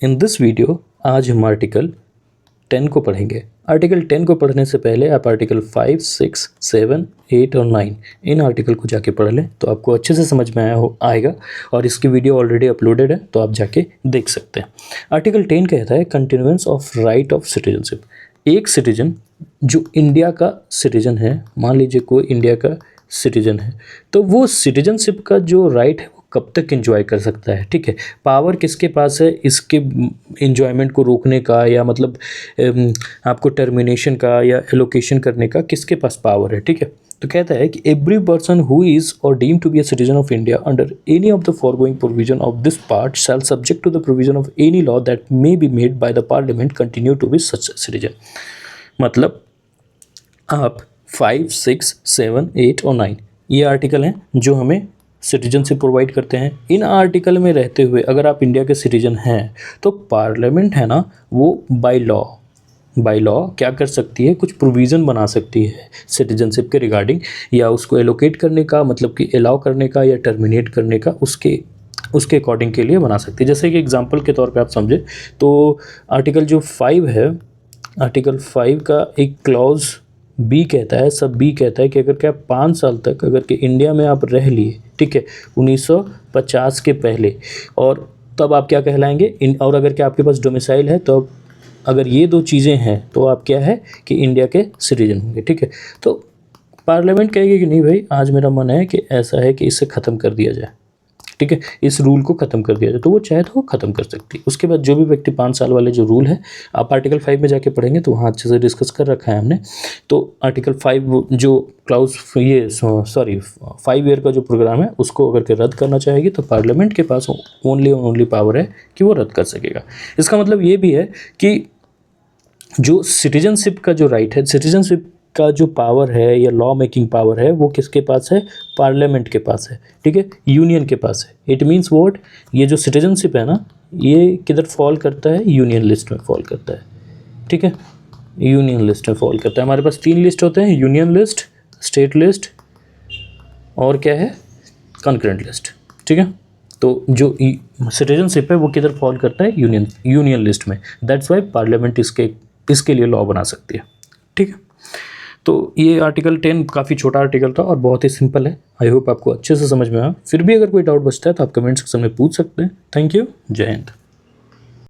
In this video आज हम article 10 को पढ़ेंगे। आर्टिकल 10 को पढ़ने से पहले आप आर्टिकल 5, 6, 7, 8 और 9 इन आर्टिकल को जाके पढ़ लें तो आपको अच्छे से समझ में आएगा और इसकी वीडियो ऑलरेडी अपलोडेड है तो आप जाके देख सकते हैं। आर्टिकल 10 कहता है continuance of right of citizenship. एक सिटीजन जो इंडिया का सिटीजन है, मान लीजिए कोई इंडिया का सिटीजन है, तो वो सिटीजनशिप का जो राइट है वो कब तक एंजॉय कर सकता है। ठीक है, पावर किसके पास है इसके एंजॉयमेंट को रोकने का या मतलब आपको टर्मिनेशन का या एलोकेशन करने का किसके पास पावर है। ठीक है, तो कहता है कि every person who is or deem to be a citizen of India under any of the foregoing provision of this part shall subject to the provision of any law that may be made by the parliament continue to be such citizen. मतलब आप 5, 6, 7, 8 और 9 ये article हैं जो हमें citizenship provide करते हैं। In article में रहते हुए अगर आप इंडिया के सिटीजन हैं तो पार्लियामेंट है ना, वो बाय लॉ क्या कर सकती है, कुछ प्रोविज़न बना सकती है सिटीजनशिप के रिगार्डिंग, या उसको एलोकेट करने का मतलब कि अलाउ करने का या टर्मिनेट करने का उसके अकॉर्डिंग के लिए बना सकती है। जैसे कि एग्जांपल के तौर पे आप समझे तो आर्टिकल जो 5 है, आर्टिकल 5 का एक क्लॉज बी कहता है, सब बी कहता है कि अगर क्या 5 साल तक अगर कि इंडिया में आप रह लिए, ठीक है, 1950 के पहले, और तब आप क्या कहलाएंगे, और अगर क्या आपके पास डोमिसाइल है तो अगर ये दो चीज़ें हैं तो आप क्या है कि इंडिया के सिटीजन होंगे। ठीक है, तो पार्लियामेंट कहेगी कि नहीं भाई आज मेरा मन है कि ऐसा है कि इसे ख़त्म कर दिया जाए, ठीक है, इस रूल को ख़त्म कर दिया जाए, तो वो चाहे तो वो ख़त्म कर सकती है। उसके बाद जो भी व्यक्ति 5 साल वाले जो रूल है, आप आर्टिकल 5 में जाके पढ़ेंगे तो वहाँ अच्छे से डिस्कस कर रखा है हमने। तो आर्टिकल 5 जो क्लाउज 5 ईयर का जो प्रोग्राम है उसको अगर के रद्द करना चाहेगी तो पार्लियामेंट के पास ओनली पावर है कि वो रद्द कर सकेगा। इसका मतलब ये भी है कि जो सिटीजनशिप का जो राइट है, सिटीजनशिप का जो पावर है या लॉ मेकिंग पावर है वो किसके पास है, पार्लियामेंट के पास है। ठीक है, यूनियन के पास है। इट मीन्स व्हाट, ये जो सिटीजनशिप है ना ये किधर फॉल करता है, यूनियन लिस्ट में फॉल करता है। ठीक है, यूनियन लिस्ट में फॉल करता है। हमारे पास 3 लिस्ट होते हैं, यूनियन लिस्ट, स्टेट लिस्ट और क्या है, कंकरेंट लिस्ट। ठीक है, तो जो सिटीजनशिप है वो किधर फॉल करता है, यूनियन लिस्ट में। दैट्स वाई पार्लियामेंट इसके लिए लॉ बना सकती है। ठीक है, तो ये आर्टिकल 10 काफ़ी छोटा आर्टिकल था और बहुत ही सिंपल है। आई होप आपको अच्छे से समझ में आया। फिर भी अगर कोई डाउट बचता है तो आप कमेंट सेक्शन में पूछ सकते हैं। थैंक यू, जय हिंद।